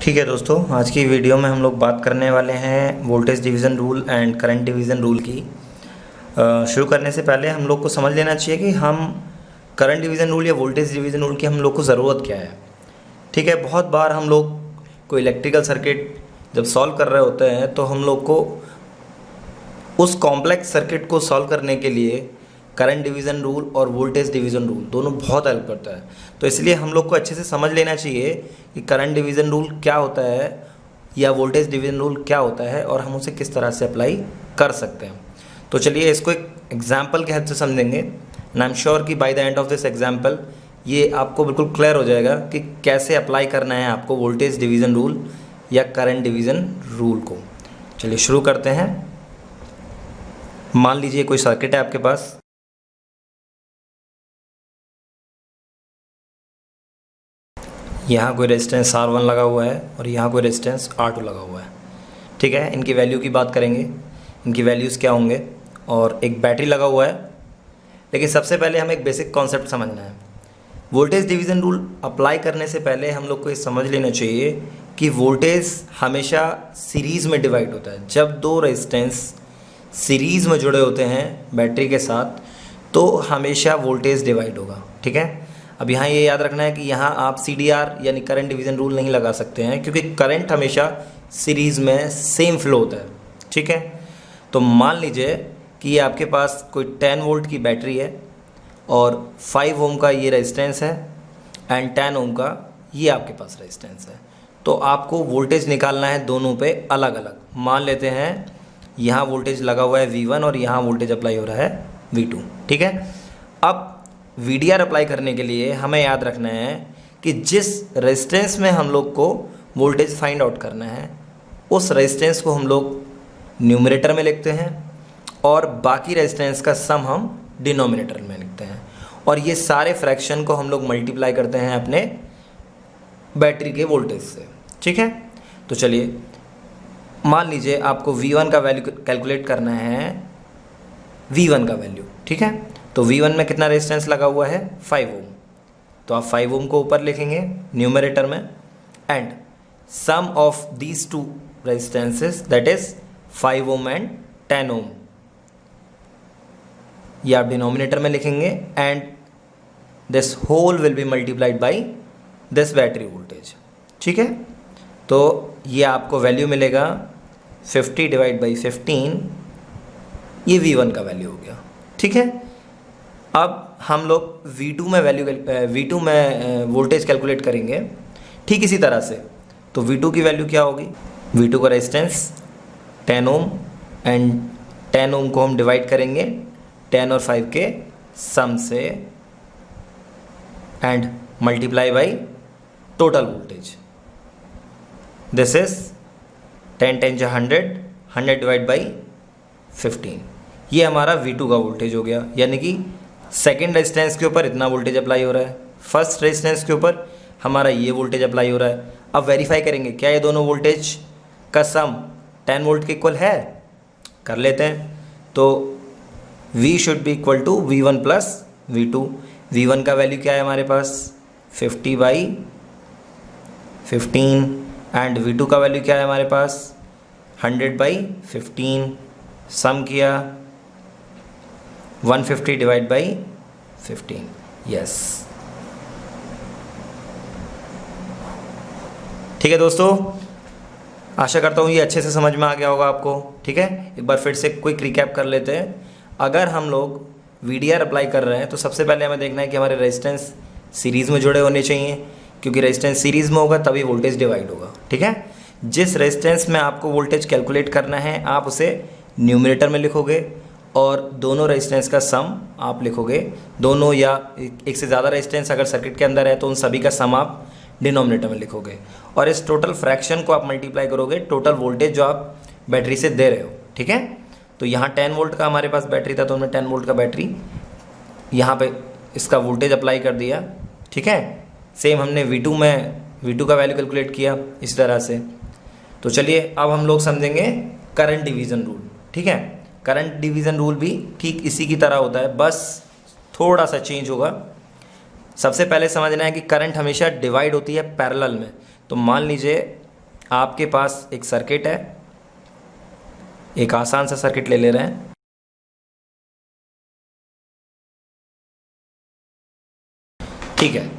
ठीक है दोस्तों, आज की वीडियो में हम लोग बात करने वाले हैं voltage division rule and current division rule की। शुरू करने से पहले हम लोग को समझ लेना चाहिए कि हम करंट डिवीज़न रूल या वोल्टेज डिवीज़न रूल की हम लोग को ज़रूरत क्या है। ठीक है, बहुत बार हम लोग कोई इलेक्ट्रिकल सर्किट जब सॉल्व कर रहे होते हैं तो हम लोग को उस कॉम्प्लेक्स सर्किट को सॉल्व करने के लिए करंट डिवीज़न रूल और वोल्टेज डिवीज़न रूल दोनों बहुत हेल्प करता है। तो इसलिए हम लोग को अच्छे से समझ लेना चाहिए कि करंट डिवीज़न रूल क्या होता है या वोल्टेज डिवीज़न रूल क्या होता है और हम उसे किस तरह से अप्लाई कर सकते हैं। तो चलिए इसको एक एग्जाम्पल के हेल्प से समझेंगे एंड आई एम श्योर कि by the end of this example ये आपको बिल्कुल क्लियर हो जाएगा कि कैसे अप्लाई करना है आपको वोल्टेज डिवीज़न रूल या करंट डिवीज़न रूल को। चलिए शुरू करते हैं। मान लीजिए कोई सर्किट है आपके पास, यहाँ कोई रेजिस्टेंस R1 लगा हुआ है और यहाँ कोई रेजिस्टेंस R2 लगा हुआ है। ठीक है, इनकी वैल्यू की बात करेंगे, इनकी वैल्यूज़ क्या होंगे, और एक बैटरी लगा हुआ है। लेकिन सबसे पहले हमें एक बेसिक कॉन्सेप्ट समझना है। वोल्टेज डिवीज़न रूल अप्लाई करने से पहले हम लोग को ये समझ लेना चाहिए कि वोल्टेज हमेशा सीरीज़ में डिवाइड होता है। जब दो रेजिस्टेंस सीरीज़ में जुड़े होते हैं बैटरी के साथ तो हमेशा वोल्टेज डिवाइड होगा। ठीक है, अब यहाँ ये याद रखना है कि यहाँ आप CDR यानी करंट डिवीज़न रूल नहीं लगा सकते हैं क्योंकि करंट हमेशा सीरीज़ में सेम फ्लो होता है। ठीक है, तो मान लीजिए कि ये आपके पास कोई 10 वोल्ट की बैटरी है और 5 ओम का ये रेजिस्टेंस है एंड 10 ओम का ये आपके पास रेजिस्टेंस है। तो आपको वोल्टेज निकालना है दोनों पे अलग अलग। मान लेते हैं यहाँ वोल्टेज लगा हुआ है V1 और यहाँ वोल्टेज अप्लाई हो रहा है V2। ठीक है, अब VDR अप्लाई करने के लिए हमें याद रखना है कि जिस रेजिस्टेंस में हम लोग को वोल्टेज फाइंड आउट करना है उस रेजिस्टेंस को हम लोग न्यूमरेटर में लिखते हैं और बाकी रेजिस्टेंस का सम हम डिनोमिनेटर में लिखते हैं, और ये सारे फ्रैक्शन को हम लोग मल्टीप्लाई करते हैं अपने बैटरी के वोल्टेज से। ठीक है, तो चलिए मान लीजिए आपको V1 का वैल्यू कैलकुलेट करना है, V1 का वैल्यू। ठीक है, तो V1 में कितना रेजिस्टेंस लगा हुआ है 5 ओम, तो आप 5 ओम को ऊपर लिखेंगे न्यूमरेटर में and sum of these two resistances that is 5 ohm and 10 ohm ये आप डिनोमिनेटर में लिखेंगे and this whole will be multiplied by this battery voltage. ठीक है, तो ये आपको वैल्यू मिलेगा 50 डिवाइड बाई 15, ये V1 का वैल्यू हो गया। ठीक है, अब हम लोग V2 में वोल्टेज कैलकुलेट करेंगे ठीक इसी तरह से। तो V2 की वैल्यू क्या होगी, V2 का रेजिस्टेंस 10 ओम एंड 10 ओम को हम डिवाइड करेंगे 10 और 5 के सम से and multiply by total voltage. This is 10 10 जा 100 डिवाइड बाई 15, ये हमारा V2 का वोल्टेज हो गया। यानी कि सेकेंड रेजिस्टेंस के ऊपर इतना वोल्टेज अप्लाई हो रहा है, फर्स्ट रेजिस्टेंस के ऊपर हमारा ये वोल्टेज अप्लाई हो रहा है। अब वेरीफाई करेंगे क्या ये दोनों वोल्टेज का सम 10 वोल्ट के इक्वल है, कर लेते हैं। तो V should be equal to V1 plus V2। V1 का वैल्यू क्या है हमारे पास 50 बाई 15 एंड V2 का वैल्यू क्या है हमारे पास 100 बाई 15, सम किया 150 डिवाइड बाई 15। यस, ठीक है दोस्तों, आशा करता हूँ ये अच्छे से समझ में आ गया होगा आपको। ठीक है, एक बार फिर से क्विक रिकैप कर लेते हैं। अगर हम लोग VDR अप्लाई कर रहे हैं तो सबसे पहले हमें देखना है कि हमारे रेजिस्टेंस सीरीज़ में जुड़े होने चाहिए, क्योंकि रेजिस्टेंस सीरीज़ में होगा तभी वोल्टेज डिवाइड होगा। ठीक है, जिस रेजिस्टेंस में आपको वोल्टेज कैलकुलेट करना है आप उसे न्यूमरेटर में लिखोगे और दोनों रेजिस्टेंस का सम आप लिखोगे। दोनों या एक से ज़्यादा रेजिस्टेंस अगर सर्किट के अंदर है तो उन सभी का सम आप डिनोमिनेटर में लिखोगे और इस टोटल फ्रैक्शन को आप मल्टीप्लाई करोगे टोटल वोल्टेज जो आप बैटरी से दे रहे हो। ठीक है, तो यहाँ 10 वोल्ट का हमारे पास बैटरी था तो हमने 10 वोल्ट का बैटरी यहाँ पे इसका वोल्टेज अप्लाई कर दिया। ठीक है, सेम हमने V2 का वैल्यू कैलकुलेट किया इस तरह से। तो चलिए अब हम लोग समझेंगे करंट डिवीज़न रूल। ठीक है, करंट डिवीज़न रूल भी ठीक इसी की तरह होता है, बस थोड़ा सा चेंज होगा। सबसे पहले समझना है कि करंट हमेशा डिवाइड होती है पैरेलल में। तो मान लीजिए आपके पास एक सर्किट है, एक आसान सा सर्किट ले ले रहे हैं। ठीक है,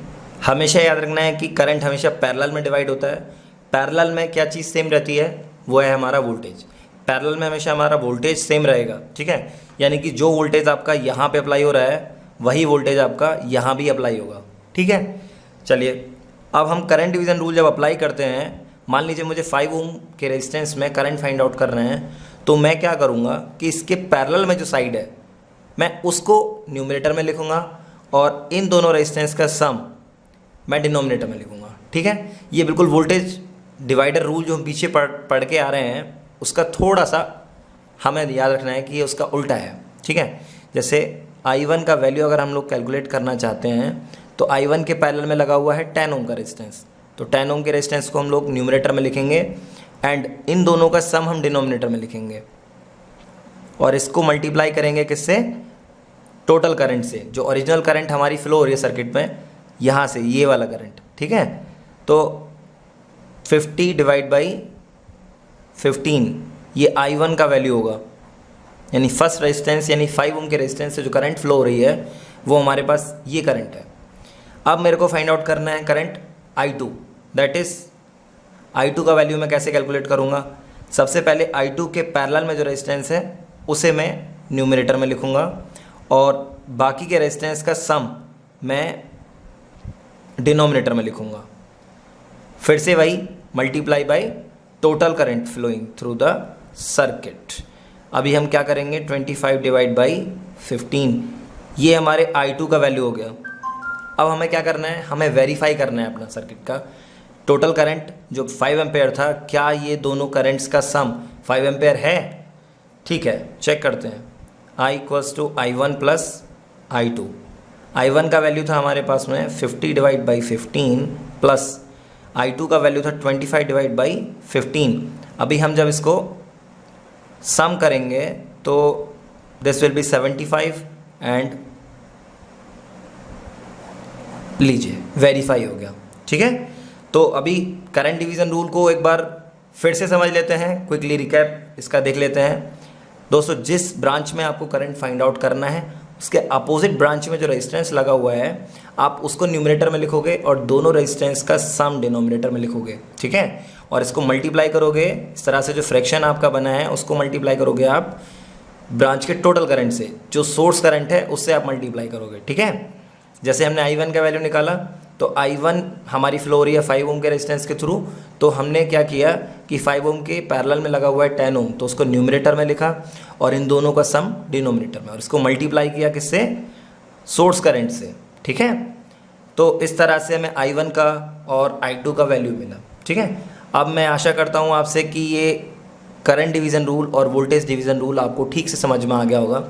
हमेशा याद रखना है कि करंट हमेशा पैरेलल में डिवाइड होता है। पैरेलल में क्या चीज़ सेम रहती है, वो है हमारा वोल्टेज। पैरेलल में हमेशा हमारा वोल्टेज सेम रहेगा। ठीक है, यानी कि जो वोल्टेज आपका यहाँ पे अप्लाई हो रहा है वही वोल्टेज आपका यहाँ भी अप्लाई होगा। ठीक है, चलिए अब हम करंट डिवीज़न रूल जब अप्लाई करते हैं, मान लीजिए मुझे 5 ओम के रेजिस्टेंस में करंट फाइंड आउट कर रहे हैं, तो मैं क्या करूँगा कि इसके पैरेलल में जो साइड है मैं उसको न्यूमरेटर में लिखूँगा और इन दोनों रेजिस्टेंस का सम मैं डिनोमिनेटर में लिखूँगा। ठीक है, ये बिल्कुल वोल्टेज डिवाइडर रूल जो हम पीछे पढ़ के आ रहे हैं उसका थोड़ा सा हमें याद रखना है कि ये उसका उल्टा है। ठीक है, जैसे I1 का वैल्यू अगर हम लोग कैलकुलेट करना चाहते हैं तो I1 के पैरेलल में लगा हुआ है 10 ओम का रेजिस्टेंस, तो 10 ओम के रेजिस्टेंस को हम लोग न्यूमरेटर में लिखेंगे एंड इन दोनों का सम हम डिनोमिनेटर में लिखेंगे और इसको मल्टीप्लाई करेंगे किससे, टोटल करंट से, जो ओरिजिनल करंट हमारी फ्लो हो रही है सर्किट में यहाँ से, ये वाला करंट। ठीक है, तो 50 डिवाइड बाई 15 ये I1 का वैल्यू होगा, यानी फर्स्ट रेजिस्टेंस यानी 5 ओम के रेजिस्टेंस से जो करंट फ्लो हो रही है वो हमारे पास ये करंट है। अब मेरे को फाइंड आउट करना है current I2, that is I2 का वैल्यू मैं कैसे कैलकुलेट करूँगा। सबसे पहले I2 के पैरेलल में जो रेजिस्टेंस है उसे मैं न्यूमरेटर में लिखूँगा और बाकी के रेजिस्टेंस का सम मैं डिनोमिनेटर में लिखूँगा। फिर से वही multiply by total current flowing through the circuit. अभी हम क्या करेंगे, 25 डिवाइड बाई 15, ये हमारे I2 का वैल्यू हो गया। अब हमें क्या करना है, हमें वेरीफाई करना है अपना सर्किट का टोटल करंट जो 5 एम्पेयर था, क्या ये दोनों करंट्स का सम 5 एम्पेयर है। ठीक है, चेक करते हैं। I = I1 plus I2। I1 का वैल्यू था हमारे पास में 50 डिवाइड बाई 15 प्लस I2 का वैल्यू था 25 डिवाइड बाई 15। अभी हम जब इसको सम करेंगे तो दिस विल बी 75 एंड लीजिए वेरीफाई हो गया। ठीक है, तो अभी करंट डिवीज़न रूल को एक बार फिर से समझ लेते हैं, क्विकली रिकैप इसका देख लेते हैं। दोस्तों, जिस ब्रांच में आपको करंट फाइंड आउट करना है उसके अपोजिट ब्रांच में जो रेजिस्टेंस लगा हुआ है आप उसको न्यूमरेटर में लिखोगे और दोनों रेजिस्टेंस का सम डिनोमिनेटर में लिखोगे। ठीक है, और इसको मल्टीप्लाई करोगे, इस तरह से जो फ्रैक्शन आपका बना है उसको मल्टीप्लाई करोगे आप ब्रांच के टोटल करंट से, जो सोर्स करंट है उससे आप मल्टीप्लाई करोगे। ठीक है, जैसे हमने I1 का वैल्यू निकाला तो I1 हमारी फ्लो हो रही है 5 ओम के रेजिस्टेंस के थ्रू, तो हमने क्या किया कि 5 ओम के पैरेलल में लगा हुआ है 10 ओम, तो उसको न्यूमरेटर में लिखा और इन दोनों का सम डिनोमिनेटर में, और इसको मल्टीप्लाई किया किससे, सोर्स करंट से। ठीक है, तो इस तरह से हमें I1 का और I2 का वैल्यू मिला। ठीक है, अब मैं आशा करता हूँ आपसे कि ये करंट डिवीज़न रूल और वोल्टेज डिवीज़न रूल आपको ठीक से समझ में आ गया होगा।